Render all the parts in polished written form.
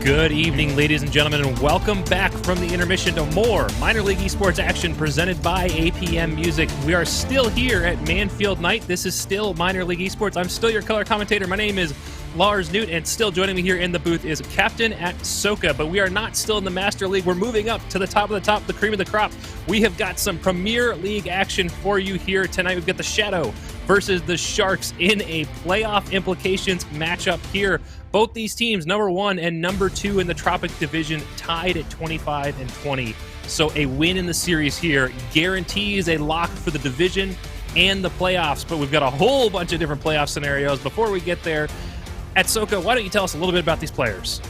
Good evening, ladies and gentlemen, and welcome back from the intermission to more minor league esports action presented by APM Music. We are still here at Manfield Night. This is still minor league esports. I'm still your color commentator. My name is Lars Newt, and still joining me here in the booth is Captain at Soka, but we are not still in the Master League. We're moving up to the top of the top, the cream of the crop. We have got some Premier League action for you here tonight. We've got the Shadow versus the Sharks in a playoff implications matchup here. Both these teams, number 1 and number 2 in the Tropic Division, tied at 25 and 20. So a win in the series here guarantees a lock for the division and the playoffs. But we've got a whole bunch of different playoff scenarios. Before we get there, at Soka, why don't you tell us a little bit about these players?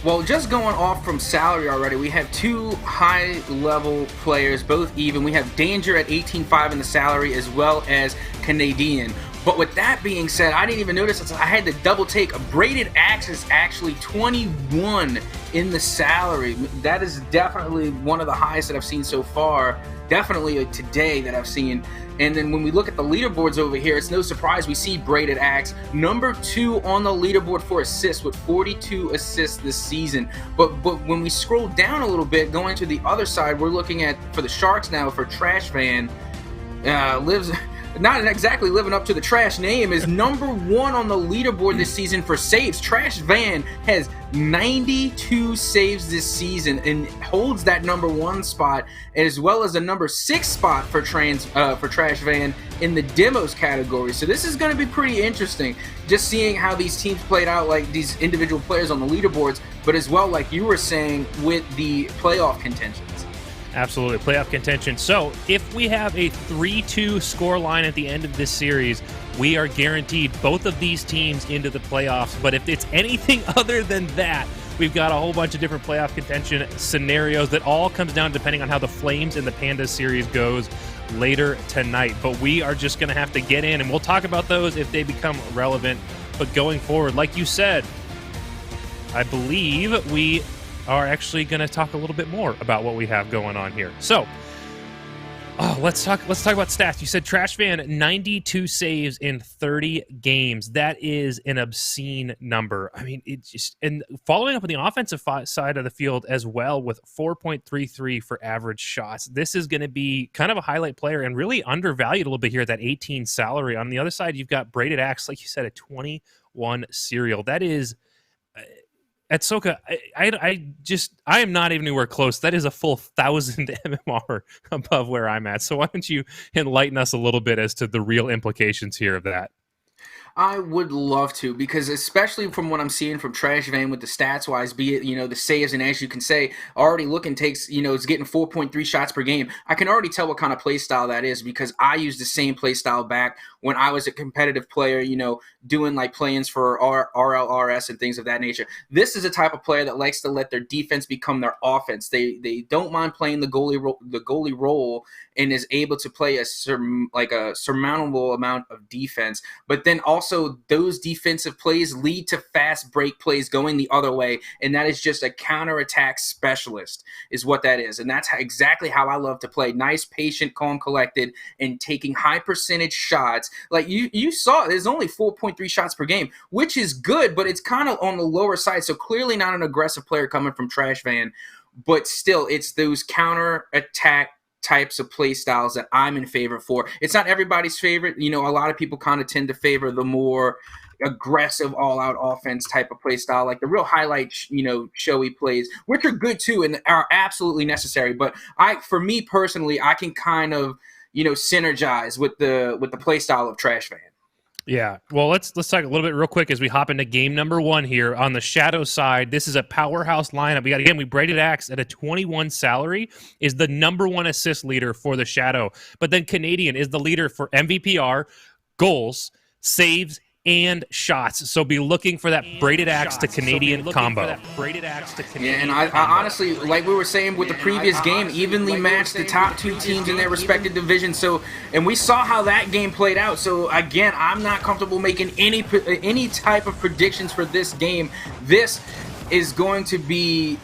Well, just going off from salary already, we have two high-level players, both even. We have Danger at 18.5 in the salary, as well as Canadian. But with that being said, I didn't even notice until I had to double take. Braided Axe is actually 21 in the salary. That is definitely one of the highest that I've seen so far. Definitely today that I've seen. And then when we look at the leaderboards over here, it's no surprise we see Braided Axe number 2 on the leaderboard for assists with 42 assists this season. But when we scroll down a little bit, going to the other side, we're looking at, for the Sharks now, for Trash Van, lives... not exactly living up to the Trash name, is number 1 on the leaderboard this season for saves. Trash Van has 92 saves this season and holds that number 1 spot, as well as the number 6 spot for Trash Van in the demos category. So this is going to be pretty interesting, just seeing how these teams played out, like these individual players on the leaderboards, but as well, like you were saying, with the playoff contentions. Absolutely, playoff contention. So if we have a 3-2 score line at the end of this series, we are guaranteed both of these teams into the playoffs. But if it's anything other than that, we've got a whole bunch of different playoff contention scenarios that all comes down depending on how the Flames and the Pandas series goes later tonight. But we are just going to have to get in, and we'll talk about those if they become relevant. But going forward, like you said, I believe we are actually going to talk a little bit more about what we have going on here. So, let's talk about stats. You said Trash Van, 92 saves in 30 games. That is an obscene number. I mean, it just, and following up on the offensive side of the field as well with 4.33 for average shots. This is going to be kind of a highlight player and really undervalued a little bit here at that 18 salary. On the other side, you've got Braided Axe, like you said, a 21 serial. That is... At Soka, I am not even anywhere close. That is a full 1,000 MMR above where I'm at. So why don't you enlighten us a little bit as to the real implications here of that? I would love to, because especially from what I'm seeing from Trash Van with the stats wise, be it, the saves, and as you can say, already looking takes, is getting 4.3 shots per game. I can already tell what kind of play style that is, because I used the same play style back when I was a competitive player, doing like play-ins for RLRS and things of that nature. This is a type of player that likes to let their defense become their offense. They don't mind playing the goalie role and is able to play a surmountable amount of defense. But then also those defensive plays lead to fast break plays going the other way, and that is just a counterattack specialist is what that is. And that's exactly how I love to play. Nice, patient, calm, collected, and taking high percentage shots. Like you saw, there's only 4.3 shots per game, which is good, but it's kind of on the lower side. So clearly not an aggressive player coming from Trash Van, but still it's those counterattack types of play styles that I'm in favor for. It's not everybody's favorite. A lot of people kind of tend to favor the more aggressive all-out offense type of play style, like the real highlight, showy plays, which are good too and are absolutely necessary. But for me personally, I can kind of, synergize with the play style of Trash Van. Yeah, well, let's talk a little bit real quick as we hop into game number 1 here. On the Shadow side, this is a powerhouse lineup. We Braided Axe at a 21 salary, is the number 1 assist leader for the Shadow. But then Canadian is the leader for MVPR, goals, saves, and shots. So be looking for that Braided Axe to Canadian combo. Yeah, and I honestly, like we were saying with the previous game, evenly matched the top 2 teams in their respective divisions. So, and we saw how that game played out. So again, I'm not comfortable making any type of predictions for this game. This is going to be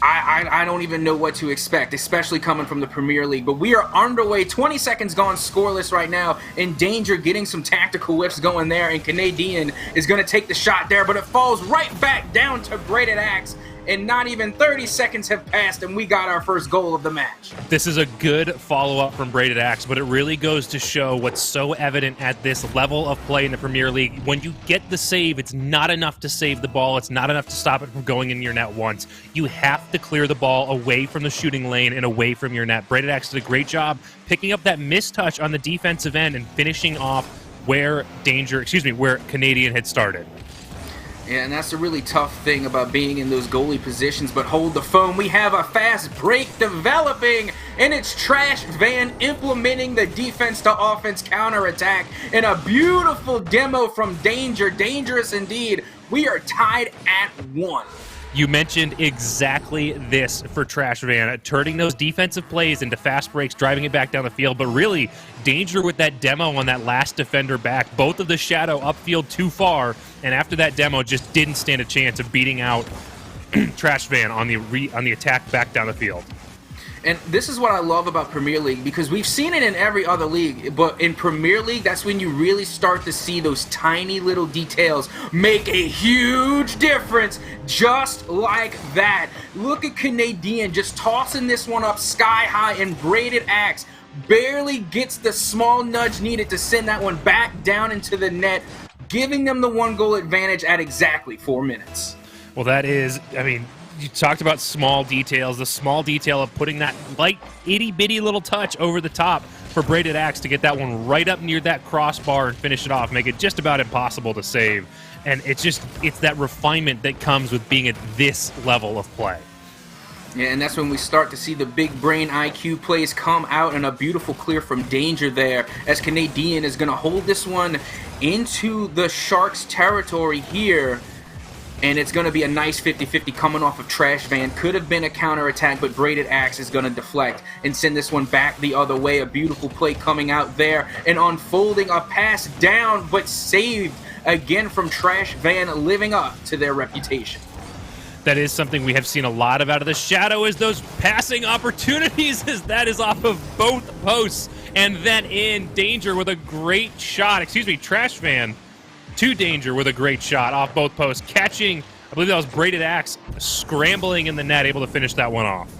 I don't even know what to expect, especially coming from the Premier League. But we are underway. 20 seconds gone scoreless right now. In danger, getting some tactical whiffs going there. And Canadian is going to take the shot there, but it falls right back down to Braided Axe. And not even 30 seconds have passed, and we got our first goal of the match. This is a good follow-up from Braided Axe, but it really goes to show what's so evident at this level of play in the Premier League. When you get the save, it's not enough to save the ball. It's not enough to stop it from going in your net once. You have to clear the ball away from the shooting lane and away from your net. Braided Axe did a great job picking up that mistouch on the defensive end and finishing off where Canadian had started. Yeah, and that's the really tough thing about being in those goalie positions. But hold the phone. We have a fast break developing, and it's Trash Van implementing the defense to offense counterattack in a beautiful demo from Danger. Dangerous indeed. We are tied at 1. You mentioned exactly this for Trash Van, turning those defensive plays into fast breaks, driving it back down the field, but really Danger with that demo on that last defender back, both of the shadow upfield too far, and after that demo just didn't stand a chance of beating out Trash Van on the attack back down the field. And this is what I love about Premier League, because we've seen it in every other league, but in Premier League, that's when you really start to see those tiny little details make a huge difference, just like that. Look at Canadian just tossing this one up sky high, and Braided Axe barely gets the small nudge needed to send that one back down into the net, giving them the 1-goal advantage at exactly 4 minutes. Well, that is, you talked about small details, the small detail of putting that light itty-bitty little touch over the top for Braided Axe to get that one right up near that crossbar and finish it off, make it just about impossible to save. And it's that refinement that comes with being at this level of play. Yeah, and that's when we start to see the big brain IQ plays come out, and a beautiful clear from Danger there, as Canadian is going to hold this one into the Sharks' territory here. And it's going to be a nice 50-50 coming off of Trash Van. Could have been a counterattack, but Braided Axe is going to deflect and send this one back the other way. A beautiful play coming out there and unfolding a pass down, but saved again from Trash Van, living up to their reputation. That is something we have seen a lot of out of the shadow, is those passing opportunities, as that is off of both posts. And then in Danger with a great shot. Trash Van to Danger with a great shot off both posts, catching, I believe that was Braided Axe, scrambling in the net, able to finish that one off.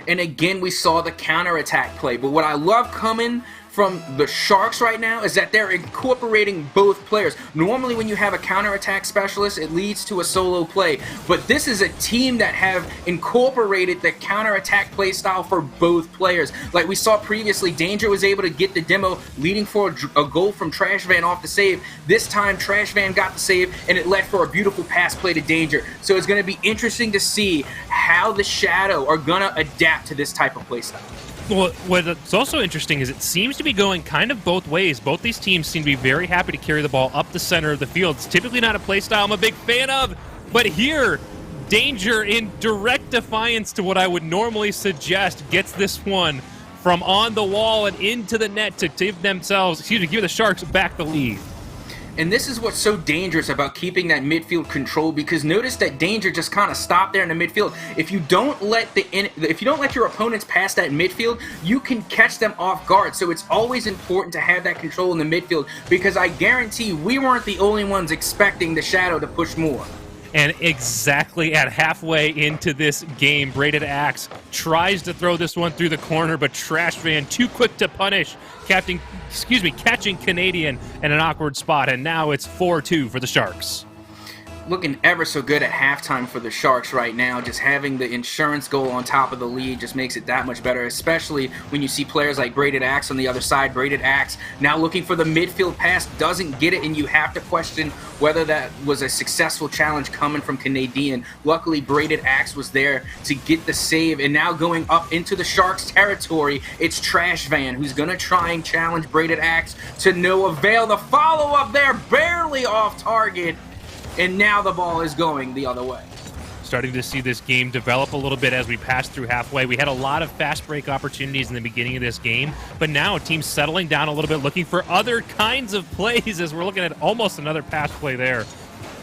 And again, we saw the counterattack play. But what I love coming from the Sharks right now is that they're incorporating both players. Normally when you have a counterattack specialist, it leads to a solo play. But this is a team that have incorporated the counterattack play style for both players. Like we saw previously, Danger was able to get the demo, leading for a goal from Trash Van off the save. This time, Trash Van got the save, and it led for a beautiful pass play to Danger. So it's going to be interesting to see how the Shadow are going to adapt to this type of play style. Well, what's also interesting is it seems to be going kind of both ways. Both these teams seem to be very happy to carry the ball up the center of the field. It's typically not a play style I'm a big fan of, but here, Danger, in direct defiance to what I would normally suggest, gets this one from on the wall and into the net to give the Sharks back the lead. And this is what's so dangerous about keeping that midfield control, because notice that Danger just kind of stopped there in the midfield. If you don't let your opponents pass that midfield, you can catch them off guard. So it's always important to have that control in the midfield, because I guarantee we weren't the only ones expecting the Shadow to push more. And exactly at halfway into this game, Braided Axe tries to throw this one through the corner, but Trash Van too quick to punish, catching Canadian in an awkward spot, and now it's 4-2 for the Sharks. Looking ever so good at halftime for the Sharks right now. Just having the insurance goal on top of the lead just makes it that much better, especially when you see players like Braided Axe on the other side. Braided Axe now looking for the midfield pass, doesn't get it, and you have to question whether that was a successful challenge coming from Canadian. Luckily, Braided Axe was there to get the save, and now going up into the Sharks' territory, it's Trash Van who's going to try and challenge Braided Axe to no avail. The follow-up there, barely off target. And now the ball is going the other way. Starting to see this game develop a little bit as we pass through halfway. We had a lot of fast break opportunities in the beginning of this game, but now teams settling down a little bit, looking for other kinds of plays as we're looking at almost another pass play there.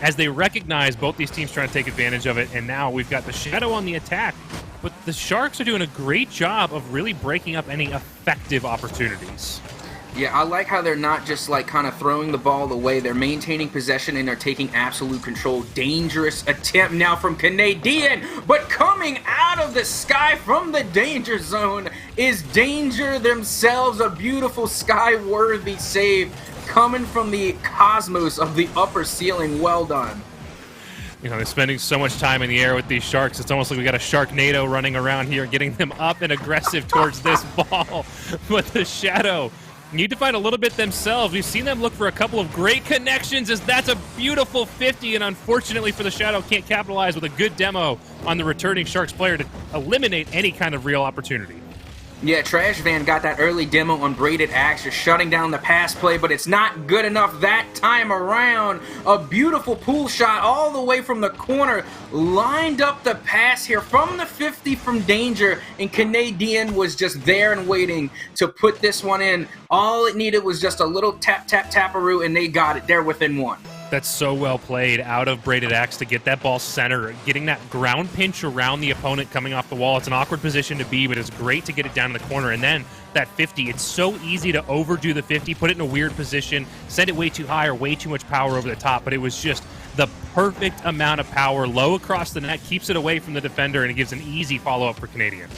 as they recognize both these teams trying to take advantage of it, and now we've got the Shadow on the attack. But the Sharks are doing a great job of really breaking up any effective opportunities. Yeah, I like how they're not just like kind of throwing the ball away. They're maintaining possession and they're taking absolute control. Dangerous attempt now from Canadian, but coming out of the sky from the danger zone is Danger themselves. A beautiful sky-worthy save coming from the cosmos of the upper ceiling. Well done. You know, they're spending so much time in the air with these Sharks. It's almost like we got a Sharknado running around here, getting them up and aggressive towards this ball. But the Shadow need to find a little bit themselves. We've seen them look for a couple of great connections, as that's a beautiful 50, and unfortunately for the Shadow, can't capitalize with a good demo on the returning Sharks player to eliminate any kind of real opportunity. Yeah, Trash Van got that early demo on Braided Axe, just shutting down the pass play, but it's not good enough that time around. A beautiful pull shot all the way from the corner, lined up the pass here from the 50 from Danger, and Canadian was just there and waiting to put this one in. All it needed was just a little tap, tap, taparoo, and they got it. They're within one. That's so well played out of Braided Axe to get that ball center, getting that ground pinch around the opponent coming off the wall. It's an awkward position to be, but it's great to get it down in the corner. And then that 50, it's so easy to overdo the 50, put it in a weird position, send it way too high or way too much power over the top, but it was just the perfect amount of power, low across the net, keeps it away from the defender, and it gives an easy follow-up for Canadian.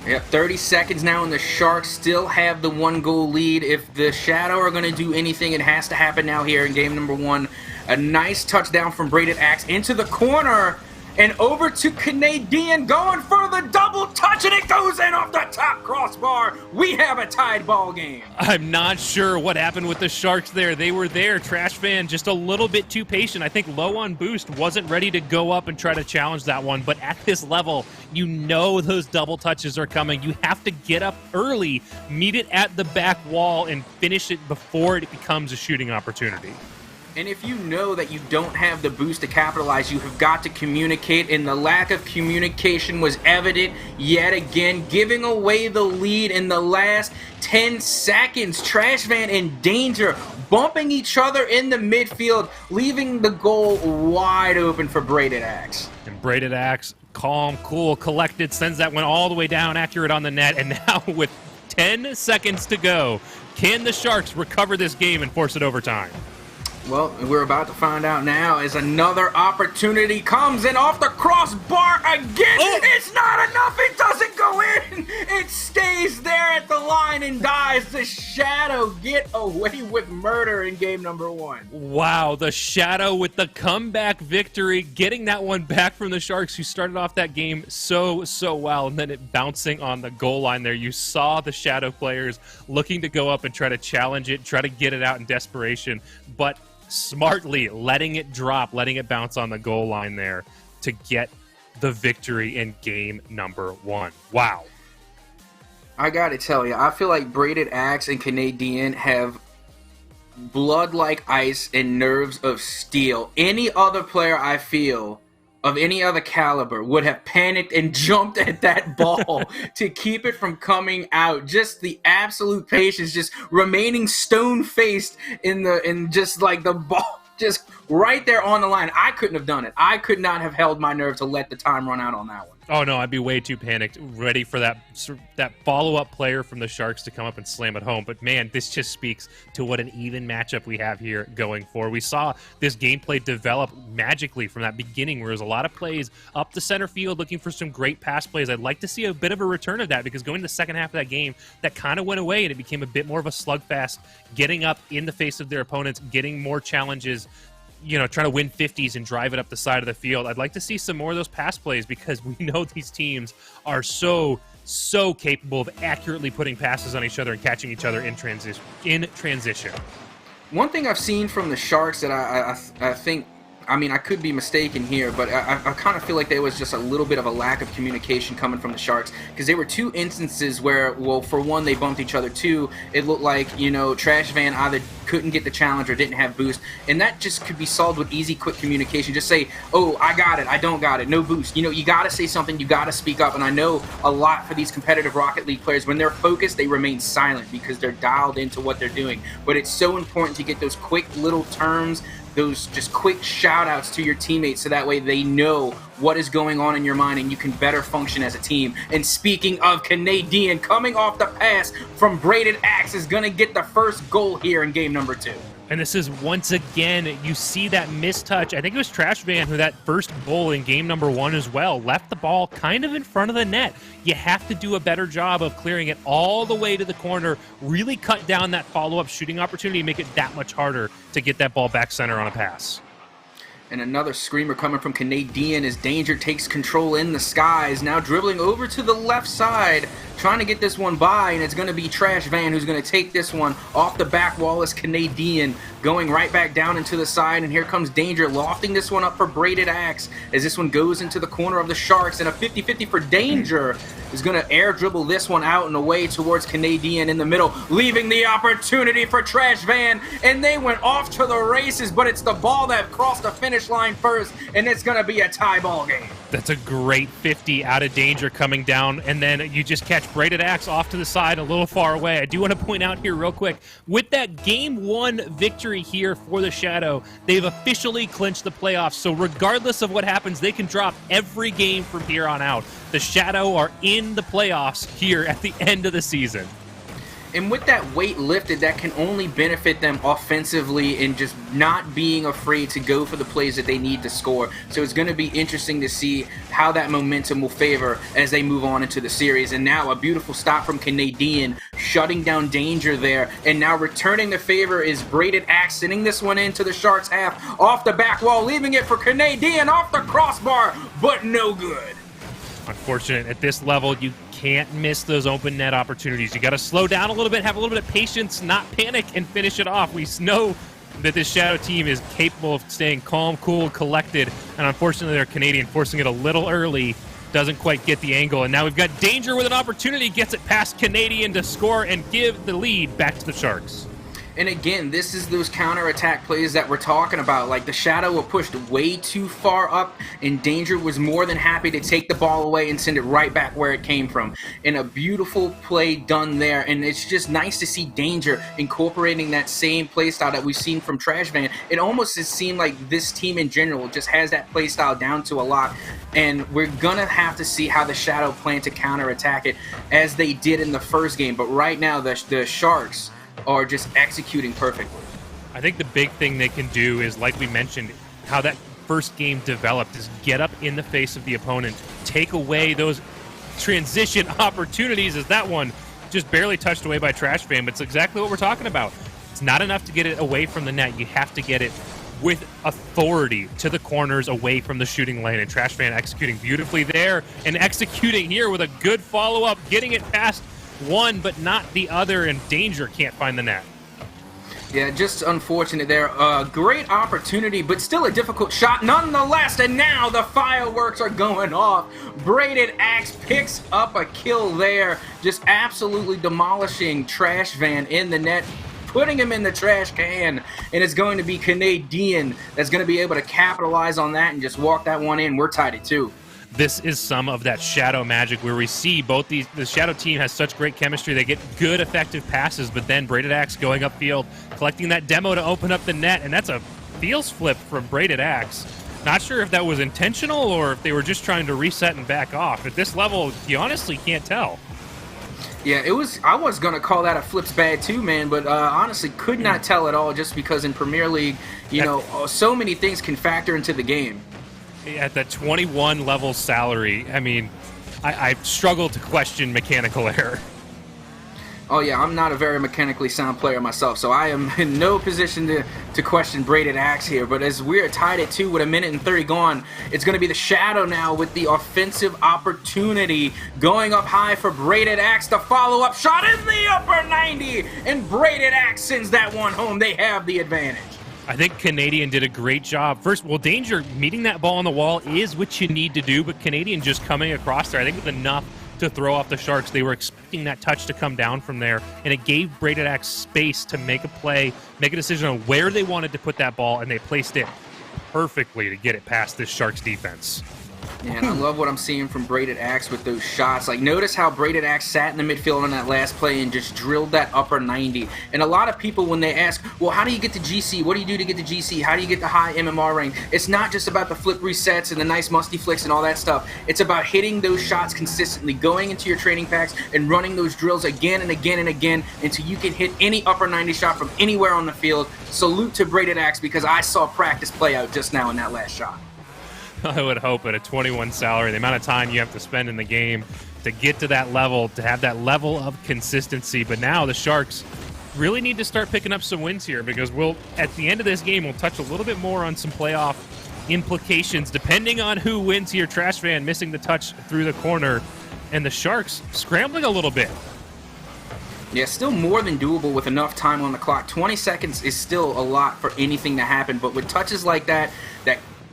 Yep, 30 seconds now, and the Sharks still have the 1-goal lead. If the Shadow are going to do anything, it has to happen now here in game number 1. A nice touchdown from Braided Axe into the corner, and over to Canadian, going for the double touch, and it goes in off the top crossbar. We have a tied ball game. I'm not sure what happened with the Sharks there. They were there. Trash Fan just a little bit too patient. I think low on boost, wasn't ready to go up and try to challenge that one. But at this level, you know those double touches are coming. You have to get up early, meet it at the back wall, and finish it before it becomes a shooting opportunity. And if you know that you don't have the boost to capitalize, you have got to communicate, and the lack of communication was evident yet again, giving away the lead in the last 10 seconds. Trash Van in danger, bumping each other in the midfield, leaving the goal wide open for Braided Axe. And Braided Axe, calm, cool, collected, sends that one all the way down, accurate on the net, and now with 10 seconds to go, can the Sharks recover this game and force it overtime? Well, we're about to find out now as another opportunity comes in off the crossbar again. Oh. It's not enough. It doesn't go in. It stays there at the line and dies. The Shadow get away with murder in game number 1. Wow, the Shadow with the comeback victory, getting that one back from the Sharks, who started off that game so well, and then it bouncing on the goal line there. You saw the Shadow players looking to go up and try to challenge it, try to get it out in desperation, but smartly letting it drop, letting it bounce on the goal line there to get the victory in game number 1. Wow. I gotta tell you, I feel like Braided Axe and Canadian have blood like ice and nerves of steel. Any other player I feel of any other caliber would have panicked and jumped at that ball to keep it from coming out. Just the absolute patience, just remaining stone-faced in just like the ball, just right there on the line. I couldn't have done it. I could not have held my nerve to let the time run out on that one. Oh, no, I'd be way too panicked, ready for that follow-up player from the Sharks to come up and slam it home. But, man, this just speaks to what an even matchup we have here going forward. We saw this gameplay develop magically from that beginning, where there's a lot of plays up the center field looking for some great pass plays. I'd like to see a bit of a return of that, because going to the second half of that game, that kind of went away, and it became a bit more of a slugfest, getting up in the face of their opponents, getting more challenges, you know, trying to win 50s and drive it up the side of the field. I'd like to see some more of those pass plays, because we know these teams are so capable of accurately putting passes on each other and catching each other in transition. One thing I've seen from the Sharks that I think, I mean, I could be mistaken here, but I kind of feel like there was just a little bit of a lack of communication coming from the Sharks, because there were 2 instances where, well, for one, they bumped each other. 2, it looked like, you know, Trash Van either couldn't get the challenge or didn't have boost, and that just could be solved with easy, quick communication. Just say, oh, I got it, I don't got it, no boost. You know, you got to say something, you got to speak up, and I know a lot for these competitive Rocket League players, when they're focused, they remain silent because they're dialed into what they're doing, but it's so important to get those quick little terms those just quick shout outs to your teammates so that way they know what is going on in your mind and you can better function as a team. And speaking of Canadian, coming off the pass from Braided Axe is going to get the first goal here in game number 2. And this is, once again, you see that mistouch. I think it was Trash Van who that first goal in game number 1 as well left the ball kind of in front of the net. You have to do a better job of clearing it all the way to the corner, really cut down that follow-up shooting opportunity, make it that much harder to get that ball back center on a pass. And another screamer coming from Canadian as Danger takes control in the skies. Now dribbling over to the left side, trying to get this one by, and it's going to be Trash Van who's going to take this one off the back wall as Canadian going right back down into the side. And here comes Danger lofting this one up for Braided Axe as this one goes into the corner of the Sharks. And a 50-50 for Danger is going to air dribble this one out and away towards Canadian in the middle, leaving the opportunity for Trash Van. And they went off to the races, but it's the ball that crossed the finish line first, and it's going to be a tie ball game. That's a great 50 out of Danger coming down, and then you just catch Braided Axe off to the side a little far away. I do want to point out here real quick, with that Game 1 victory here for the Shadow, they've officially clinched the playoffs, so regardless of what happens, they can drop every game from here on out. The Shadow are in the playoffs here at the end of the season. And with that weight lifted, that can only benefit them offensively in just not being afraid to go for the plays that they need to score. So it's going to be interesting to see how that momentum will favor as they move on into the series. And now a beautiful stop from Canadian, shutting down Danger there. And now returning the favor is Braided Axe, sending this one into the Sharks half, off the back wall, leaving it for Canadian off the crossbar, but no good. Unfortunate at this level, you can't miss those open net opportunities. You got to slow down a little bit, have a little bit of patience, not panic, and finish it off. We know that this Shadow team is capable of staying calm, cool, collected, and unfortunately they're Canadian, forcing it a little early, doesn't quite get the angle. And now we've got Danger with an opportunity, gets it past Canadian to score and give the lead back to the Sharks. And again, this is those counterattack plays that we're talking about. Like, the Shadow were pushed way too far up, and Danger was more than happy to take the ball away and send it right back where it came from. And a beautiful play done there. And it's just nice to see Danger incorporating that same play style that we've seen from Trash Van. It almost has seemed like this team in general just has that play style down to a lot. And we're going to have to see how the Shadow plan to counterattack it as they did in the first game. But right now, the Sharks are just executing perfectly. I think the big thing they can do is, like we mentioned, how that first game developed, is get up in the face of the opponent, take away those transition opportunities, as that one just barely touched away by Trash Van, but it's exactly what we're talking about. It's not enough to get it away from the net. You have to get it with authority to the corners, away from the shooting lane, and Trash Van executing beautifully there and executing here with a good follow-up, getting it past one but not the other, and Danger can't find the net. Yeah, just unfortunate there. Great opportunity, but still a difficult shot nonetheless. And now the fireworks are going off. Braided Axe picks up a kill there, just absolutely demolishing Trash Van in the net, putting him in the trash can. And it's going to be Canadian that's going to be able to capitalize on that and just walk that one in. We're tied at 2. This is some of that Shadow magic where we see both the Shadow team has such great chemistry. They get good, effective passes, but then Braided Axe going upfield, collecting that demo to open up the net, and that's a feels flip from Braided Axe. Not sure if that was intentional or if they were just trying to reset and back off. At this level, you honestly can't tell. Yeah, it was. I was going to call that a flips bad too, man, but honestly could not tell at all, just because in Premier League, so many things can factor into the game. At the 21 level salary, I mean, I struggle to question mechanical error. Oh yeah, I'm not a very mechanically sound player myself, so I am in no position to question Braided Axe here. But as we're tied at 2 with 1:30 gone, it's going to be the Shadow now with the offensive opportunity, going up high for Braided Axe. The follow-up shot in the upper 90, and Braided Axe sends that one home. They have the advantage. I think Canadian did a great job. First, well, Danger meeting that ball on the wall is what you need to do, but Canadian just coming across there, I think, with enough to throw off the Sharks. They were expecting that touch to come down from there, and it gave Braided Axe space to make a play, make a decision on where they wanted to put that ball, and they placed it perfectly to get it past this Sharks defense. Yeah, and I love what I'm seeing from Braided Axe with those shots. Like, notice how Braided Axe sat in the midfield on that last play and just drilled that upper 90. And a lot of people, when they ask, well, how do you get to GC? What do you do to get to GC? How do you get the high MMR rank? It's not just about the flip resets and the nice musty flicks and all that stuff. It's about hitting those shots consistently, going into your training packs and running those drills again and again and again until you can hit any upper 90 shot from anywhere on the field. Salute to Braided Axe, because I saw practice play out just now in that last shot. I would hope at a 21 salary, the amount of time you have to spend in the game to get to that level, to have that level of consistency. But now the Sharks really need to start picking up some wins here, because at the end of this game, we'll touch a little bit more on some playoff implications, depending on who wins here. Trash Van missing the touch through the corner, and the Sharks scrambling a little bit. Yeah, still more than doable with enough time on the clock. 20 seconds is still a lot for anything to happen, but with touches like that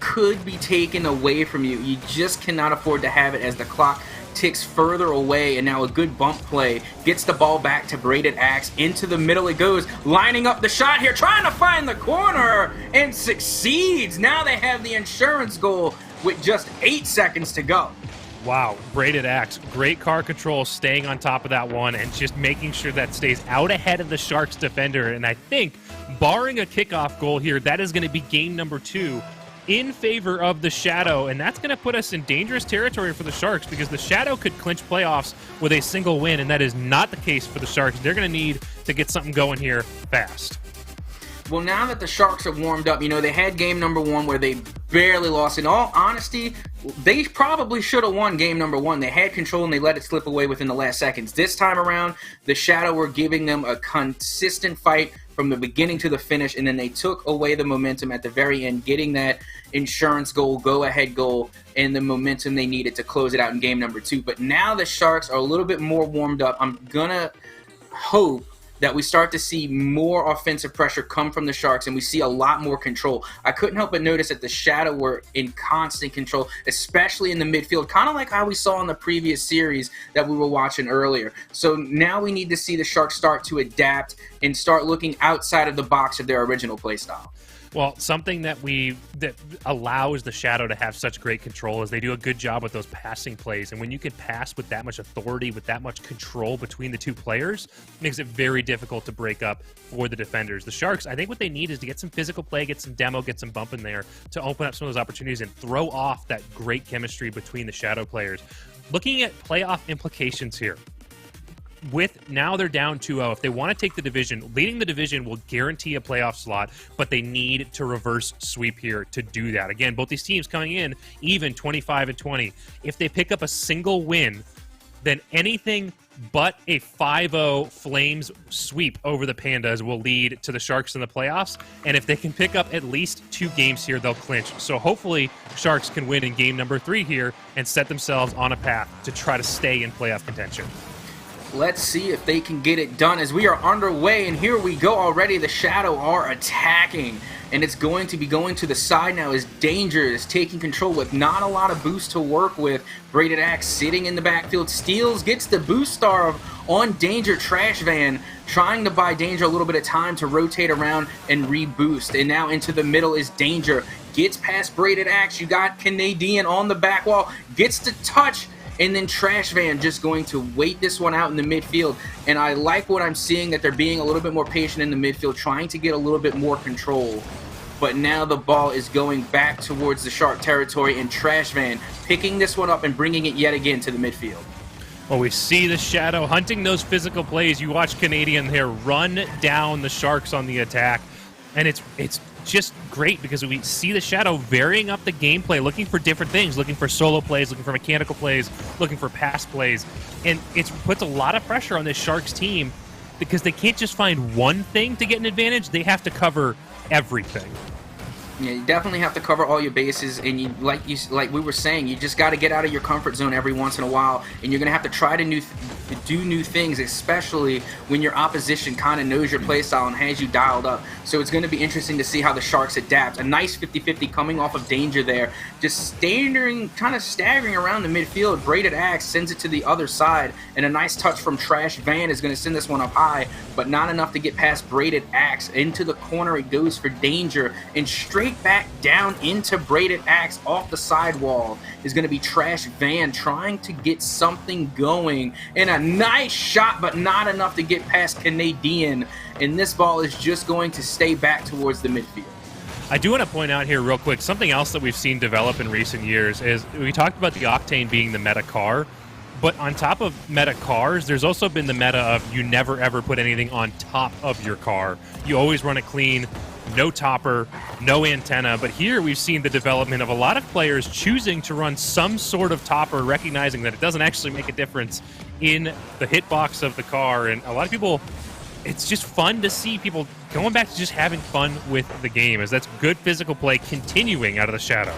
could be taken away from you, you just cannot afford to have it as the clock ticks further away. And now a good bump play gets the ball back to Braided Axe. Into the middle it goes, lining up the shot here, trying to find the corner, and succeeds. Now they have the insurance goal with just 8 seconds to go. Wow, Braided Axe, great car control, staying on top of that one and just making sure that stays out ahead of the Sharks defender. And I think, barring a kickoff goal here, that is going to be game number 2 in favor of the Shadow, and that's going to put us in dangerous territory for the Sharks, because the Shadow could clinch playoffs with a single win, and that is not the case for the Sharks. They're going to need to get something going here fast. Well, now that the Sharks are warmed up, they had game number 1 where they barely lost. In all honesty, they probably should have won game number 1. They had control and they let it slip away within the last seconds. This time around, the Shadow were giving them a consistent fight from the beginning to the finish, and then they took away the momentum at the very end, getting that insurance goal, go-ahead goal, and the momentum they needed to close it out in game number 2. But now the Sharks are a little bit more warmed up. I'm going to hope that we start to see more offensive pressure come from the Sharks, and we see a lot more control. I couldn't help but notice that the Shadow were in constant control, especially in the midfield, kind of like how we saw in the previous series that we were watching earlier. So now we need to see the Sharks start to adapt and start looking outside of the box of their original play style. Well, something that allows the Shadow to have such great control is they do a good job with those passing plays. And when you can pass with that much authority, with that much control between the two players, it makes it very difficult to break up for the defenders. The Sharks, I think what they need is to get some physical play, get some demo, get some bump in there to open up some of those opportunities and throw off that great chemistry between the Shadow players. Looking at playoff implications here, now they're down 2-0. If they want to take the division, leading the division will guarantee a playoff slot, but they need to reverse sweep here to do that. Again, both these teams coming in even 25-20. If they pick up a single win, then anything but a 5-0 Flames sweep over the Pandas will lead to the Sharks in the playoffs. And if they can pick up at least 2 games here, they'll clinch. So hopefully Sharks can win in game number 3 here and set themselves on a path to try to stay in playoff contention. Let's see if they can get it done as we are underway, and here we go already. The Shadow are attacking, and it's going to be going to the side now as Danger is taking control with not a lot of boost to work with. Braided Axe sitting in the backfield, steals, gets the boost star on Danger. Trash Van trying to buy Danger a little bit of time to rotate around and reboost, and now into the middle is Danger. Gets past Braided Axe, you got Canadian on the back wall, gets the touch, and then Trash Van just going to wait this one out in the midfield. And I like what I'm seeing, that they're being a little bit more patient in the midfield, trying to get a little bit more control. But now the ball is going back towards the Shark territory, and Trash Van picking this one up and bringing it yet again to the midfield. Well, we see the Shadow hunting those physical plays. You watch Canadian here run down the Sharks on the attack, and it's just great because we see the Shadow varying up the gameplay, looking for different things, looking for solo plays, looking for mechanical plays, looking for pass plays, and it puts a lot of pressure on this Sharks team because they can't just find one thing to get an advantage. They have to cover everything. Yeah, you definitely have to cover all your bases, and like we were saying, you just got to get out of your comfort zone every once in a while, and you're going to have to try to do new things, especially when your opposition kind of knows your play style and has you dialed up. So it's going to be interesting to see how the Sharks adapt. A nice 50-50 coming off of Danger there, just kind of staggering around the midfield. Braided Axe sends it to the other side, and a nice touch from Trash Van is going to send this one up high, but not enough to get past Braided Axe. Into the corner it goes for Danger, and straight kick back down into Braided Axe off the sidewall is going to be Trash Van trying to get something going. And a nice shot, but not enough to get past Canadian. And this ball is just going to stay back towards the midfield. I do want to point out here real quick, something else that we've seen develop in recent years is we talked about the Octane being the meta car, but on top of meta cars, there's also been the meta of you never ever put anything on top of your car. You always run it clean, no topper, no antenna, but here we've seen the development of a lot of players choosing to run some sort of topper, recognizing that it doesn't actually make a difference in the hitbox of the car, and a lot of people, it's just fun to see people going back to just having fun with the game, as that's good physical play continuing out of the Shadow.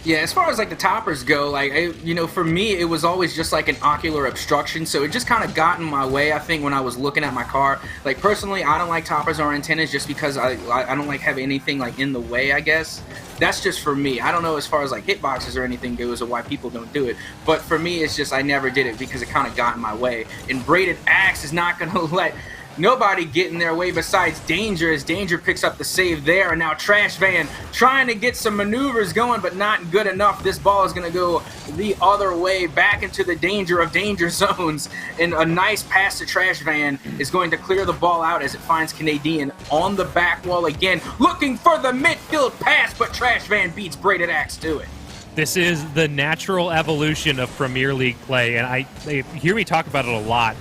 Yeah, as far as like the toppers go, like, for me, it was always just like an ocular obstruction, so it just kind of got in my way, I think, when I was looking at my car. Like, personally, I don't like toppers or antennas just because I don't like having anything like in the way, I guess. That's just for me. I don't know as far as like hitboxes or anything goes or why people don't do it, but for me, it's just I never did it because it kind of got in my way. And Braided Axe is not going to let nobody get in their way besides Danger, as Danger picks up the save there. And now Trash Van trying to get some maneuvers going, but not good enough. This ball is going to go the other way, back into the danger of danger zones. And a nice pass to Trash Van is going to clear the ball out as it finds Canadian on the back wall again, looking for the midfield pass, but Trash Van beats Braided Axe to it. This is the natural evolution of Premier League play, and I hear me talk about it a lot.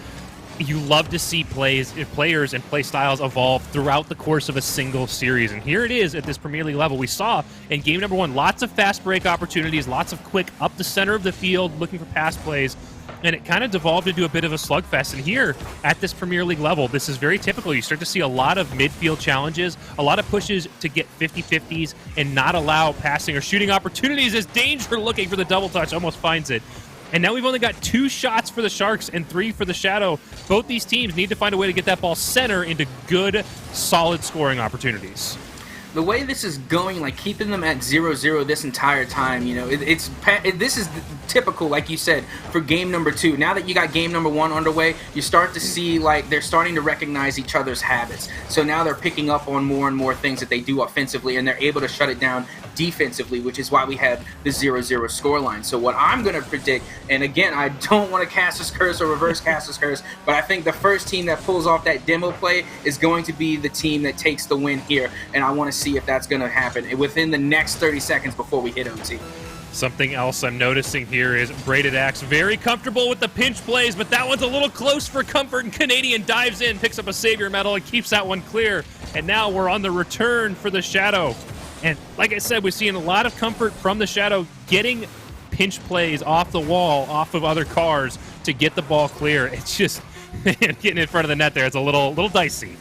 You love to see players and play styles evolve throughout the course of a single series. And here it is at this Premier League level. We saw in game number 1 lots of fast break opportunities, lots of quick up the center of the field looking for pass plays, and it kind of devolved into a bit of a slugfest. And here at this Premier League level, this is very typical. You start to see a lot of midfield challenges, a lot of pushes to get 50-50s and not allow passing or shooting opportunities as Danger looking for the double touch, almost finds it. And now we've only got 2 shots for the Sharks and 3 for the Shadow. Both these teams need to find a way to get that ball center into good, solid scoring opportunities. The way this is going, like keeping them at 0-0 this entire time, this is typical, like you said, for game number 2. Now that you got game number 1 underway, you start to see like they're starting to recognize each other's habits. So now they're picking up on more and more things that they do offensively, and they're able to shut it down defensively, which is why we have the 0-0 scoreline. So what I'm going to predict, and again, I don't want to cast this curse or reverse cast this curse, but I think the first team that pulls off that demo play is going to be the team that takes the win here, and I want to see if that's going to happen within the next 30 seconds before we hit OT. Something else I'm noticing here is Braided Axe very comfortable with the pinch plays, but that one's a little close for comfort, and Canadian dives in, picks up a Savior medal, and keeps that one clear. And now we're on the return for the Shadow. And like I said, we're seeing a lot of comfort from the Shadow getting pinch plays off the wall, off of other cars to get the ball clear. It's just getting in front of the net there. It's a little dicey.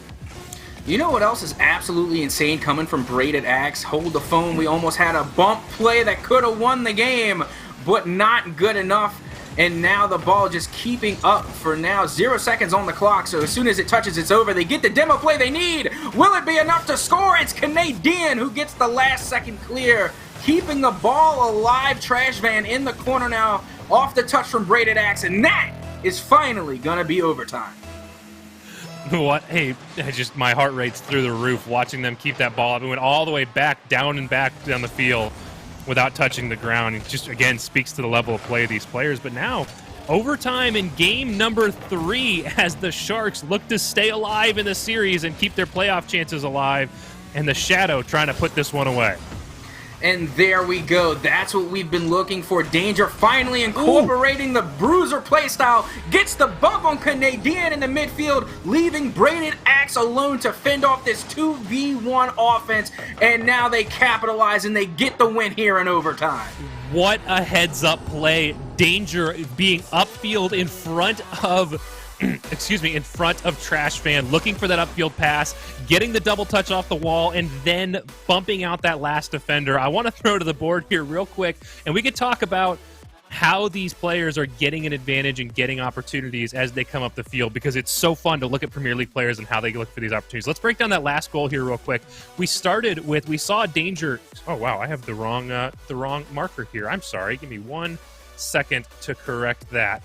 You know what else is absolutely insane coming from Braided Axe? Hold the phone. We almost had a bump play that could have won the game, but not good enough. And now the ball just keeping up for now. 0 seconds on the clock, so as soon as it touches, it's over. They get the demo play they need. Will it be enough to score? It's Canadian who gets the last second clear, keeping the ball alive. Trash Van in the corner now, off the touch from Braided Axe, and that is finally going to be overtime. What? Hey, my heart rate's through the roof watching them keep that ball up. It went all the way back down the field without touching the ground. It just, again, speaks to the level of play of these players. But now, overtime in game number 3 as the Sharks look to stay alive in the series and keep their playoff chances alive, and the Shadow trying to put this one away. And there we go. That's what we've been looking for. Danger finally incorporating the bruiser playstyle. Gets the bump on Canadian in the midfield, leaving Braided Axe alone to fend off this 2v1 offense. And now they capitalize and they get the win here in overtime. What a heads-up play. Danger being upfield in front of in front of Trash Van, looking for that upfield pass, getting the double touch off the wall, and then bumping out that last defender. I want to throw to the board here real quick, and we could talk about how these players are getting an advantage and getting opportunities as they come up the field, because it's so fun to look at Premier League players and how they look for these opportunities. Let's break down that last goal here real quick. We saw Danger. Oh, wow, I have the wrong marker here. I'm sorry. Give me 1 second to correct that.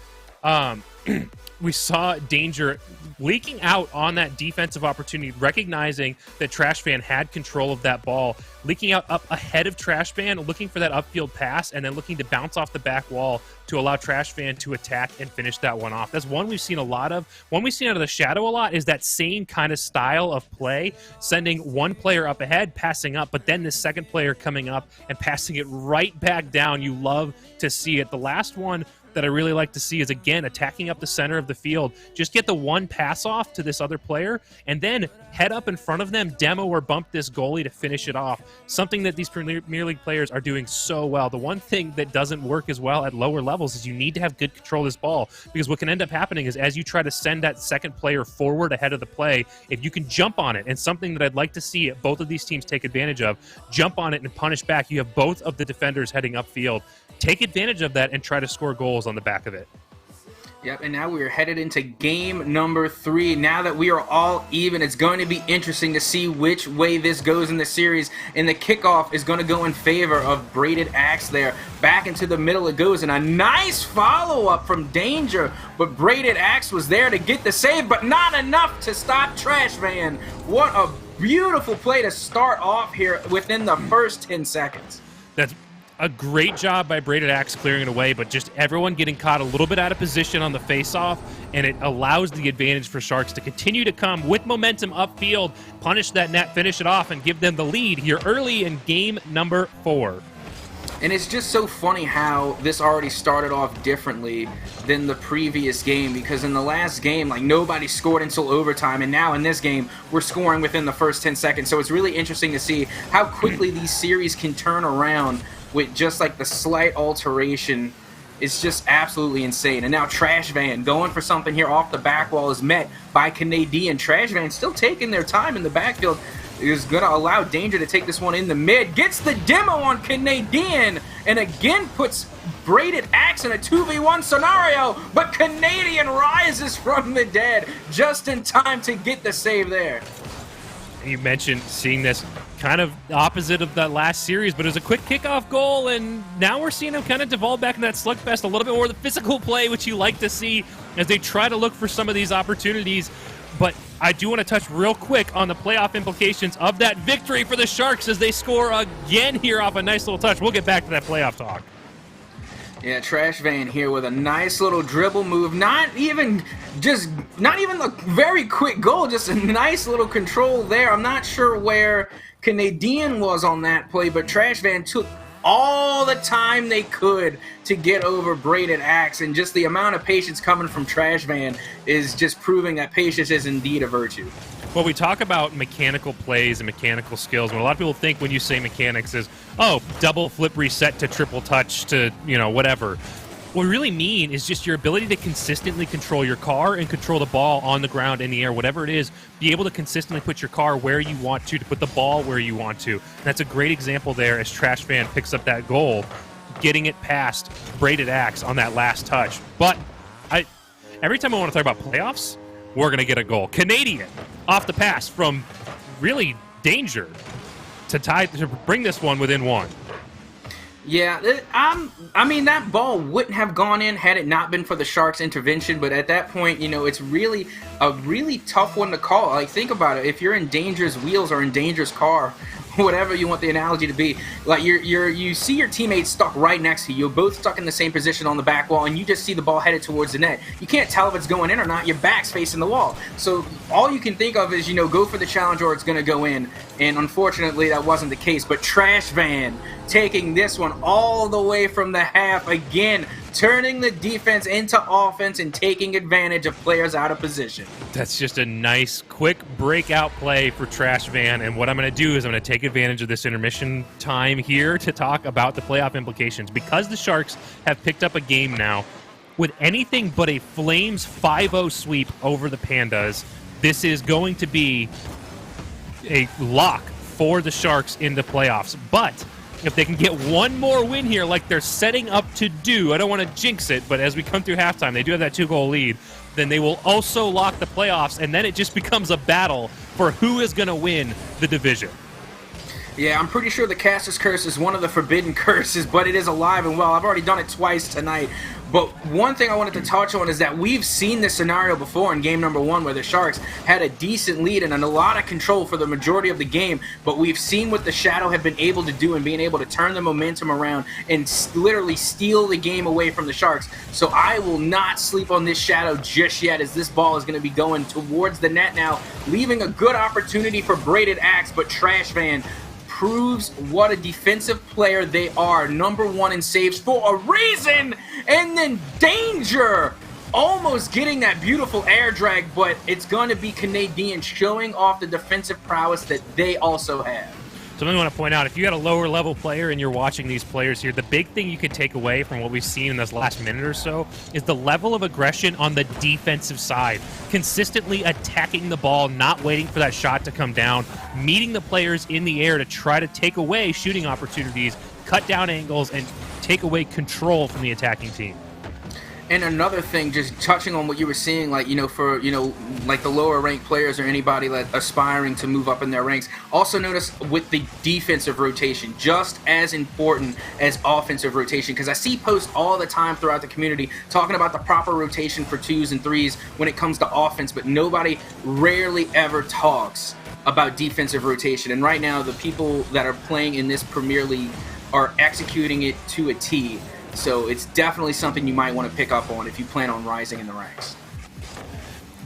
We saw Danger leaking out on that defensive opportunity, recognizing that Trash Van had control of that ball, leaking out up ahead of Trash Van, looking for that upfield pass, and then looking to bounce off the back wall to allow Trash Van to attack and finish that one off. That's one we've seen a lot of. One we've seen out of the shadow a lot is that same kind of style of play, sending one player up ahead, passing up, but then the second player coming up and passing it right back down. You love to see it. The last one that I really like to see is, again, attacking up the center of the field. Just get the one pass off to this other player and then head up in front of them, demo or bump this goalie to finish it off. Something that these Premier League players are doing so well. The one thing that doesn't work as well at lower levels is you need to have good control of this ball, because what can end up happening is as you try to send that second player forward ahead of the play, if you can jump on it, and something that I'd like to see both of these teams take advantage of, jump on it and punish back, you have both of the defenders heading upfield. Take advantage of that and try to score goals on the back of it. Yep, and now we're headed into game number 3. Now that we are all even, it's going to be interesting to see which way this goes in the series, and the kickoff is going to go in favor of Braided Axe there. Back into the middle it goes, and a nice follow-up from Danger, but Braided Axe was there to get the save, but not enough to stop Trash Van. What a beautiful play to start off here within the first 10 seconds. That's a great job by Braided Axe clearing it away, but just everyone getting caught a little bit out of position on the face-off, and it allows the advantage for Sharks to continue to come with momentum upfield, punish that net, finish it off, and give them the lead here early in game number 4. And it's just so funny how this already started off differently than the previous game, because in the last game, like, nobody scored until overtime, and now in this game, we're scoring within the first 10 seconds. So it's really interesting to see how quickly these series can turn around with just like the slight alteration. It's just absolutely insane. And now Trash Van going for something here off the back wall is met by Canadian. Trash Van still taking their time in the backfield. Is going to allow Danger to take this one in the mid. Gets the demo on Canadian, and again puts Braided Axe in a 2v1 scenario, but Canadian rises from the dead just in time to get the save there. You mentioned seeing this kind of opposite of that last series, but it was a quick kickoff goal, and now we're seeing him kind of devolve back in that slugfest, a little bit more of the physical play, which you like to see as they try to look for some of these opportunities. But I do want to touch real quick on the playoff implications of that victory for the Sharks as they score again here off a nice little touch. We'll get back to that playoff talk. Yeah, Trash Van here with a nice little dribble move. Not even a very quick goal, just a nice little control there. I'm not sure where Canadian was on that play, but Trash Van took all the time they could to get over Braided Axe, and just the amount of patience coming from Trash Van is just proving that patience is indeed a virtue. Well, we talk about mechanical plays and mechanical skills. What a lot of people think when you say mechanics is, oh, double flip reset to triple touch to, whatever. What we really mean is just your ability to consistently control your car and control the ball on the ground, in the air, whatever it is. Be able to consistently put your car where you want to put the ball where you want to. And that's a great example there as Trash Van picks up that goal, getting it past Braided Axe on that last touch. But every time I want to talk about playoffs, we're going to get a goal. Canadian off the pass from really Danger to bring this one within one. Yeah, I mean, that ball wouldn't have gone in had it not been for the Sharks' intervention, but at that point, it's really a really tough one to call. Like, think about it. If you're in Danger's wheels or in Danger's car, whatever you want the analogy to be, like you see your teammates stuck right next to you. You're both stuck in the same position on the back wall, and you just see the ball headed towards the net. You can't tell if it's going in or not. Your back's facing the wall. So all you can think of is, go for the challenge or it's going to go in. And unfortunately, that wasn't the case. But Trash Van taking this one all the way from the half, again, turning the defense into offense and taking advantage of players out of position. That's just a nice, quick breakout play for Trash Van. And what I'm going to do is I'm going to take advantage of this intermission time here to talk about the playoff implications. Because the Sharks have picked up a game now with anything but a Flames 5-0 sweep over the Pandas, this is going to be a lock for the Sharks in the playoffs. But if they can get one more win here like they're setting up to do, I don't want to jinx it, but as we come through halftime, they do have that 2-goal lead, then they will also lock the playoffs, and then it just becomes a battle for who is going to win the division. Yeah, I'm pretty sure the caster's curse is one of the forbidden curses, but it is alive and well. I've already done it twice tonight. But one thing I wanted to touch on is that we've seen this scenario before in game number 1 where the Sharks had a decent lead and a lot of control for the majority of the game, but we've seen what the Shadow have been able to do and being able to turn the momentum around and literally steal the game away from the Sharks. So I will not sleep on this Shadow just yet, as this ball is going to be going towards the net now, leaving a good opportunity for Braided Axe, but Trash Van proves what a defensive player they are. Number 1 in saves for a reason, and then Danger almost getting that beautiful air drag, but it's going to be Canadian showing off the defensive prowess that they also have. Something I want to point out, if you got a lower level player and you're watching these players here, the big thing you can take away from what we've seen in this last minute or so is the level of aggression on the defensive side. Consistently attacking the ball, not waiting for that shot to come down, meeting the players in the air to try to take away shooting opportunities, cut down angles, and take away control from the attacking team. And another thing, just touching on what you were seeing, like, for, like the lower ranked players or anybody like aspiring to move up in their ranks, also notice with the defensive rotation, just as important as offensive rotation, because I see posts all the time throughout the community talking about the proper rotation for 2s and 3s when it comes to offense, but nobody rarely ever talks about defensive rotation. And right now, the people that are playing in this Premier League are executing it to a T. So it's definitely something you might want to pick up on if you plan on rising in the ranks.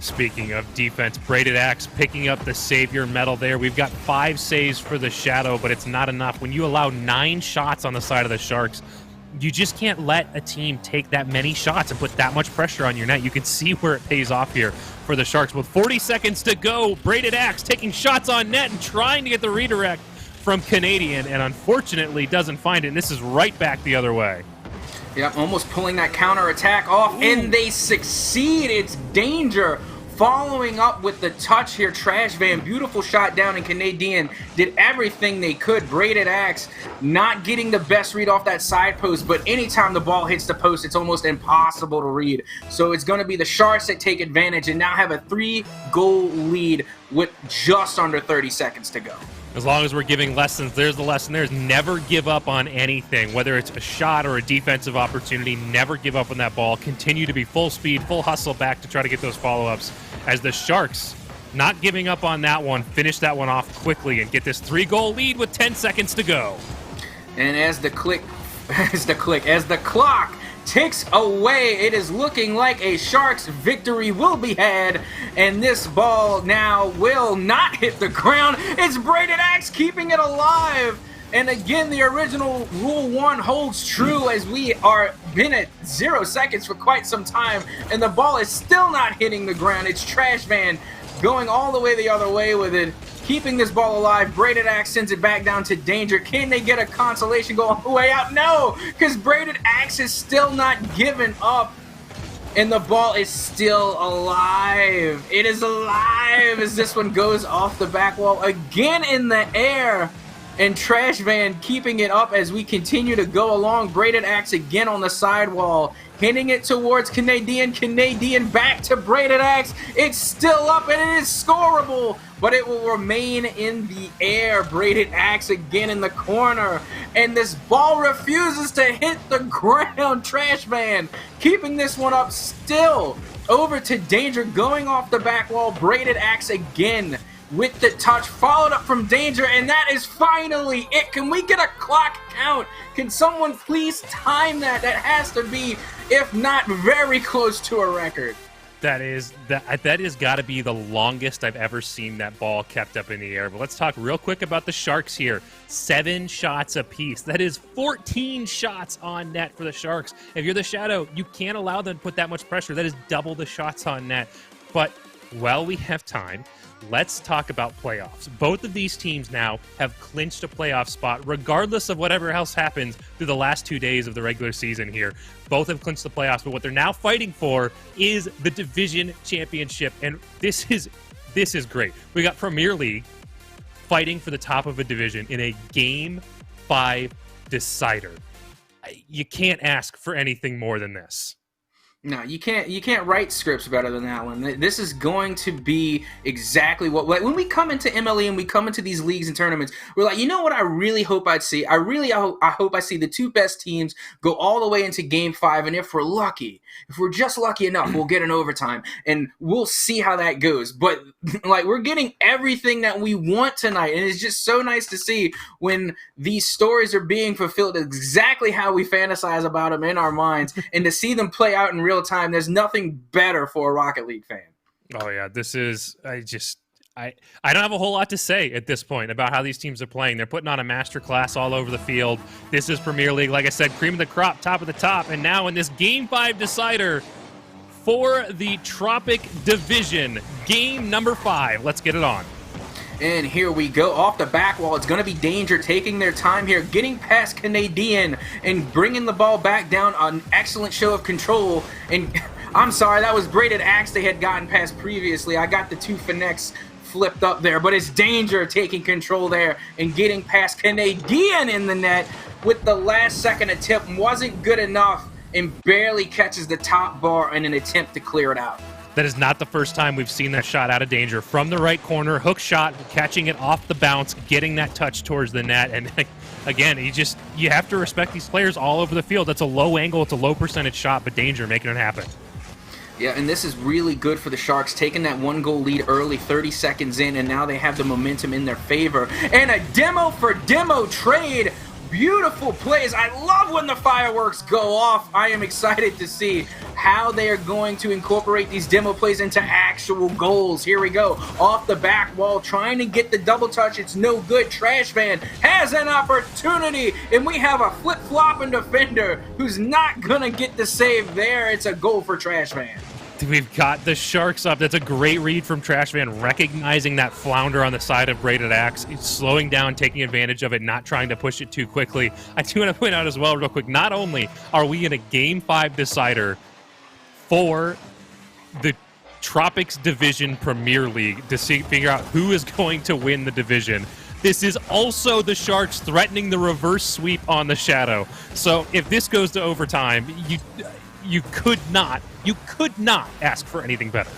Speaking of defense, Braided Axe picking up the Savior medal there. We've got 5 saves for the Shadow, but it's not enough. When you allow 9 shots on the side of the Sharks, you just can't let a team take that many shots and put that much pressure on your net. You can see where it pays off here for the Sharks. With 40 seconds to go, Braided Axe taking shots on net and trying to get the redirect from Canadian, and unfortunately doesn't find it, and this is right back the other way. Yep, almost pulling that counter-attack off, and they succeed. It's Danger following up with the touch here. Trash Van, beautiful shot down, and Canadian did everything they could. Braided Axe not getting the best read off that side post, but anytime the ball hits the post, it's almost impossible to read. So it's going to be the Sharks that take advantage and now have a 3-goal lead with just under 30 seconds to go. As long as we're giving lessons, there's the lesson. There's never give up on anything, whether it's a shot or a defensive opportunity. Never give up on that ball. Continue to be full speed, full hustle back to try to get those follow-ups. As the Sharks, not giving up on that one, finish that one off quickly and get this 3-goal lead with 10 seconds to go. And as the clock ticks away, it is looking like a Sharks victory will be had, and this ball now will not hit the ground. It's Braided Axe keeping it alive, and again the original rule 1 holds true, as we are been at 0 seconds for quite some time and the ball is still not hitting the ground. It's Trash Van going all the way the other way with it, keeping this ball alive. Braided Axe sends it back down to Danger. Can they get a consolation goal on the way out? No, because Braided Axe is still not giving up, and the ball is still alive. It is alive as this one goes off the back wall again in the air, and Trash Van keeping it up as we continue to go along. Braided Axe again on the sidewall, hitting it towards Canadian. Canadian back to Braided Axe. It's still up and it is scoreable, but it will remain in the air. Braided Axe again in the corner, and this ball refuses to hit the ground. Trash Van keeping this one up still. Over to Danger going off the back wall. Braided Axe again with the touch, followed up from Danger, and that is finally it. Can we get a clock count? Can someone please time that? That has to be, if not very close to a record. That is got to be the longest I've ever seen that ball kept up in the air. But let's talk real quick about the Sharks here. 7 shots apiece. That is 14 shots on net for the Sharks. If you're the Shadow, you can't allow them to put that much pressure. That is double the shots on net. But while we have time, let's talk about playoffs. Both of these teams now have clinched a playoff spot, regardless of whatever else happens through the last 2 days of the regular season here. Both have clinched the playoffs, but what they're now fighting for is the division championship, and this is great. We got Premier League fighting for the top of a division in a Game 5 decider. You can't ask for anything more than this. No, you can't write scripts better than that one. This is going to be exactly what, like, when we come into MLE and we come into these leagues and tournaments, we're like, you know what I really hope I'd see? I hope I see the two best teams go all the way into game 5, and if we're just lucky enough, we'll get an overtime and we'll see how that goes. But like, we're getting everything that we want tonight, and it's just so nice to see when these stories are being fulfilled exactly how we fantasize about them in our minds, and to see them play out in real time. There's nothing better for a Rocket League fan. Oh yeah, this is I don't have a whole lot to say at this point about how these teams are playing. They're putting on a masterclass all over the field. This is Premier League, like I said, cream of the crop, top of the top, and now in this Game 5 decider for the Tropic Division, game number 5. Let's get it on. And here we go, off the back wall. It's going to be Danger taking their time here, getting past Canadian and bringing the ball back down. An excellent show of control. And I'm sorry, that was Braided Axe they had gotten past previously. I got the two finesse flipped up there, but it's Danger taking control there and getting past Canadian in the net with the last second attempt. Wasn't good enough and barely catches the top bar in an attempt to clear it out. That is not the first time we've seen that shot out of Danger. From the right corner, hook shot, catching it off the bounce, getting that touch towards the net. And again, you have to respect these players all over the field. That's a low angle, it's a low percentage shot, but Danger making it happen. Yeah, and this is really good for the Sharks, taking that 1-goal lead early, 30 seconds in, and now they have the momentum in their favor. And a demo for demo trade. Beautiful plays. I love when the fireworks go off. I am excited to see how they are going to incorporate these demo plays into actual goals. Here we go. Off the back wall, trying to get the double touch. It's no good. Trash Van has an opportunity, and we have a flip-flopping defender who's not going to get the save there. It's a goal for Trash Van. We've got the Sharks up. That's a great read from Trash Van, recognizing that flounder on the side of Braided Axe, slowing down, taking advantage of it, not trying to push it too quickly. I do want to point out as well, real quick, not only are we in a Game 5 decider for the Tropics Division Premier League to figure out who is going to win the division, this is also the Sharks threatening the reverse sweep on the Shadow. So if this goes to overtime, you could not ask for anything better.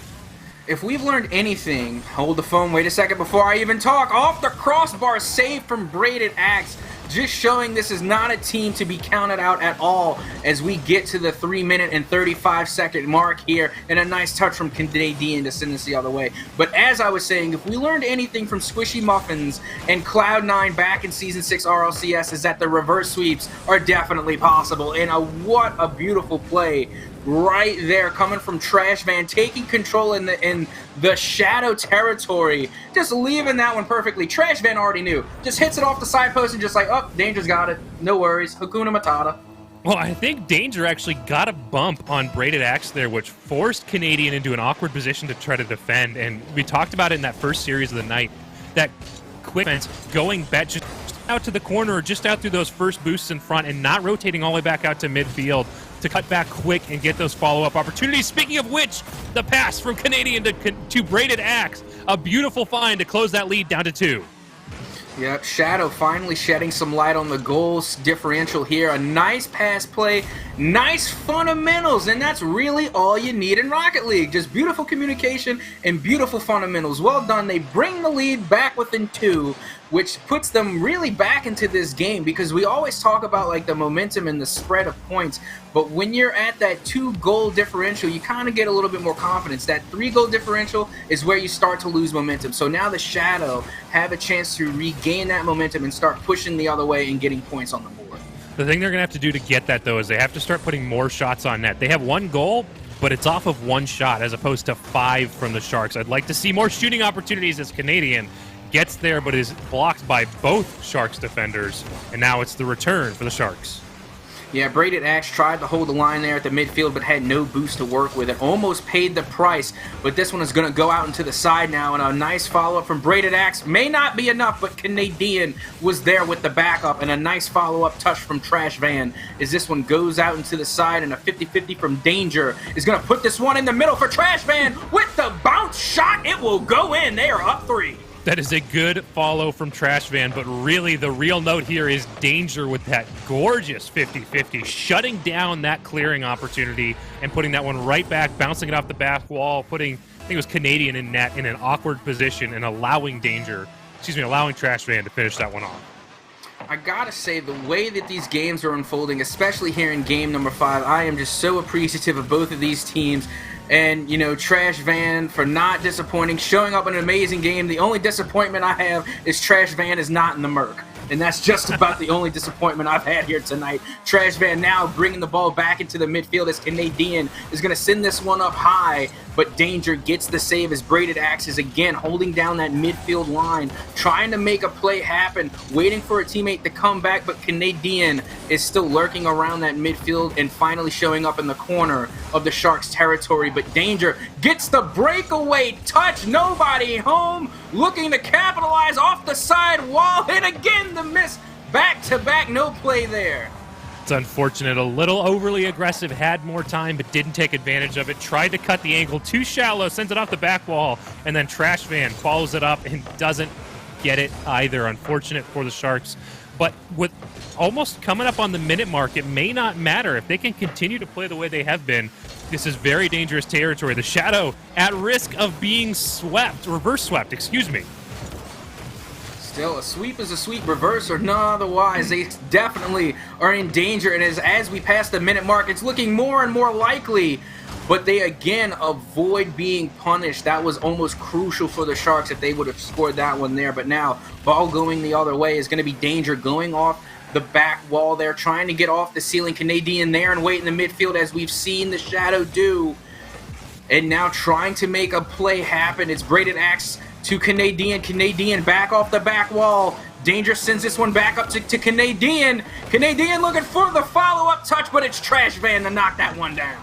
If we've learned anything, hold the phone, wait a second before I even talk. Off the crossbar, save from Braided Axe. Just showing this is not a team to be counted out at all as we get to the 3-minute and 35-second mark here, and a nice touch from Canadian to send us the other way. But as I was saying, if we learned anything from Squishy Muffins and Cloud9 back in Season 6 RLCS, is that the reverse sweeps are definitely possible. And what a beautiful play right there coming from Trash Van, taking control in the Shadow territory, just leaving that one perfectly. Trash Van already knew. Just hits it off the side post and just like, oh, Danger's got it. No worries. Hakuna Matata. Well, I think Danger actually got a bump on Braided Axe there, which forced Canadian into an awkward position to try to defend. And we talked about it in that first series of the night. That quick defense going back just out to the corner or just out through those first boosts in front and not rotating all the way back out to midfield to cut back quick and get those follow-up opportunities. Speaking of which, the pass from Canadian to Braided Axe. A beautiful find to close that lead down to 2. Yep, Shadow finally shedding some light on the goals differential here. A nice pass play, nice fundamentals, and that's really all you need in Rocket League. Just beautiful communication and beautiful fundamentals. Well done. They bring the lead back within 2, which puts them really back into this game, because we always talk about like the momentum and the spread of points, but when you're at that 2-goal differential, you kind of get a little bit more confidence. That 3-goal differential is where you start to lose momentum. So now the Shadow have a chance to regain that momentum and start pushing the other way and getting points on the board. The thing they're going to have to do to get that, though, is they have to start putting more shots on net. They have 1 goal, but it's off of 1 shot as opposed to 5 from the Sharks. I'd like to see more shooting opportunities as Canadian gets there, but is blocked by both Sharks defenders, and now it's the return for the Sharks. Yeah, Braided Axe tried to hold the line there at the midfield, but had no boost to work with. It almost paid the price, but this one is going to go out into the side now, and a nice follow-up from Braided Axe. May not be enough, but Canadian was there with the backup, and a nice follow-up touch from Trash Van as this one goes out into the side, and a 50-50 from Danger is going to put this one in the middle for Trash Van with the bounce shot. It will go in. They are up 3. That is a good follow from Trash Van, but really the real note here is Danger with that gorgeous 50-50, shutting down that clearing opportunity and putting that one right back, bouncing it off the back wall, putting, I think it was Canadian in net, in an awkward position and allowing Trash Van to finish that one off. I gotta say, the way that these games are unfolding, especially here in game number 5, I am just so appreciative of both of these teams. And, you know, Trash Van for not disappointing, showing up in an amazing game. The only disappointment I have is Trash Van is not in the Merc. And that's just about the only disappointment I've had here tonight. Trash Van now bringing the ball back into the midfield as Canadian is going to send this one up high. But Danger gets the save as Braided Axe is again holding down that midfield line, trying to make a play happen, waiting for a teammate to come back. But Canadian is still lurking around that midfield and finally showing up in the corner of the Sharks' territory. But Danger gets the breakaway touch. Nobody home, looking to capitalize off the side wall. And again, the miss. Back-to-back, no play there. It's unfortunate. A little overly aggressive, had more time, but didn't take advantage of it. Tried to cut the angle too shallow, sends it off the back wall, and then Trash Van follows it up and doesn't get it either. Unfortunate for the Sharks. But with almost coming up on the minute mark, it may not matter. If they can continue to play the way they have been, this is very dangerous territory. The Shadow at risk of being reverse swept, excuse me. Still, a sweep is a sweep, reverse or none otherwise. They definitely are in danger, and as we pass the minute mark, it's looking more and more likely. But they again avoid being punished. That was almost crucial for the Sharks if they would have scored that one there. But now, ball going the other way is going to be Danger going off the back wall there, trying to get off the ceiling. Canadian there and wait in the midfield as we've seen the Shadow do. And now trying to make a play happen. It's Braided Axe to Canadian. Canadian back off the back wall. Danger sends this one back up to Canadian. Canadian looking for the follow-up touch, but it's Trash Van to knock that one down.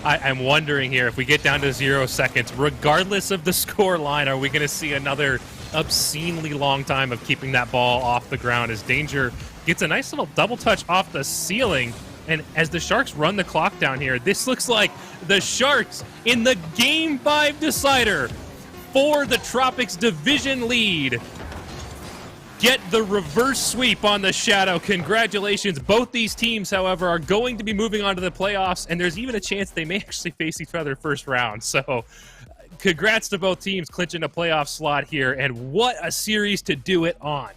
I'm wondering here, if we get down to 0 seconds, regardless of the score line, are we going to see another obscenely long time of keeping that ball off the ground as Danger gets a nice little double touch off the ceiling? And as the Sharks run the clock down here, this looks like the Sharks in the Game 5 decider for the Tropics division lead get the reverse sweep on the Shadow. Congratulations. Both these teams, however, are going to be moving on to the playoffs, and there's even a chance they may actually face each other first round. So congrats to both teams clinching a playoff slot here, and what a series to do it on.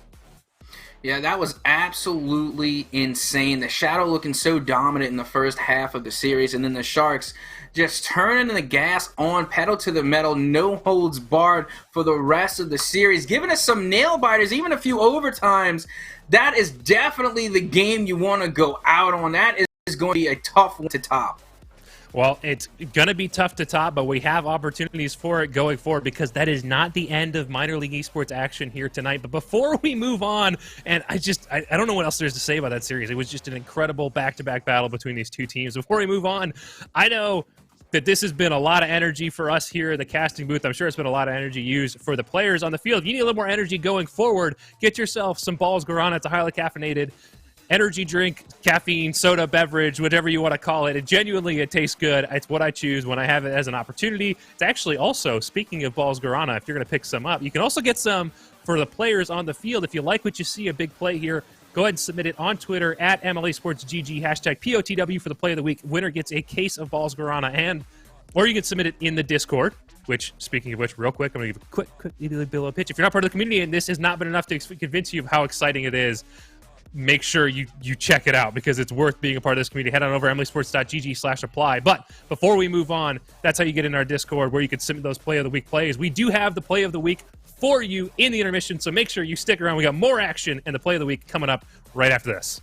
Yeah, that was absolutely insane. The Shadow looking so dominant in the first half of the series, and then the Sharks just turning the gas on, pedal to the metal, no holds barred for the rest of the series, giving us some nail-biters, even a few overtimes. That is definitely the game you want to go out on. That is going to be a tough one to top. Well, it's going to be tough to top, but we have opportunities for it going forward because that is not the end of minor league esports action here tonight. But before we move on, and I don't know what else there's to say about that series. It was just an incredible back-to-back battle between these two teams. Before we move on, I know that this has been a lot of energy for us here in the casting booth. I'm sure it's been a lot of energy used for the players on the field. If you need a little more energy going forward, get yourself some Balls Guarana. It's a highly caffeinated energy drink, caffeine, soda, beverage, whatever you want to call it. It tastes good. It's what I choose when I have it as an opportunity. It's actually also, speaking of Balls Guarana, if you're going to pick some up, you can also get some for the players on the field. If you like what you see, a big play here, go ahead and submit it on Twitter at MLE Sports GG, hashtag POTW for the play of the week. Winner gets a case of Balls Guarana, or you can submit it in the Discord, which, speaking of which, real quick, I'm going to give a quick little pitch. If you're not part of the community and this has not been enough to convince you of how exciting it is, make sure you check it out because it's worth being a part of this community. Head on over emlesports.gg/apply. But before we move on, that's how you get in our Discord where you can submit those play of the week plays. We do have the play of the week for you in the intermission, so make sure you stick around. We got more action and the play of the week coming up right after this.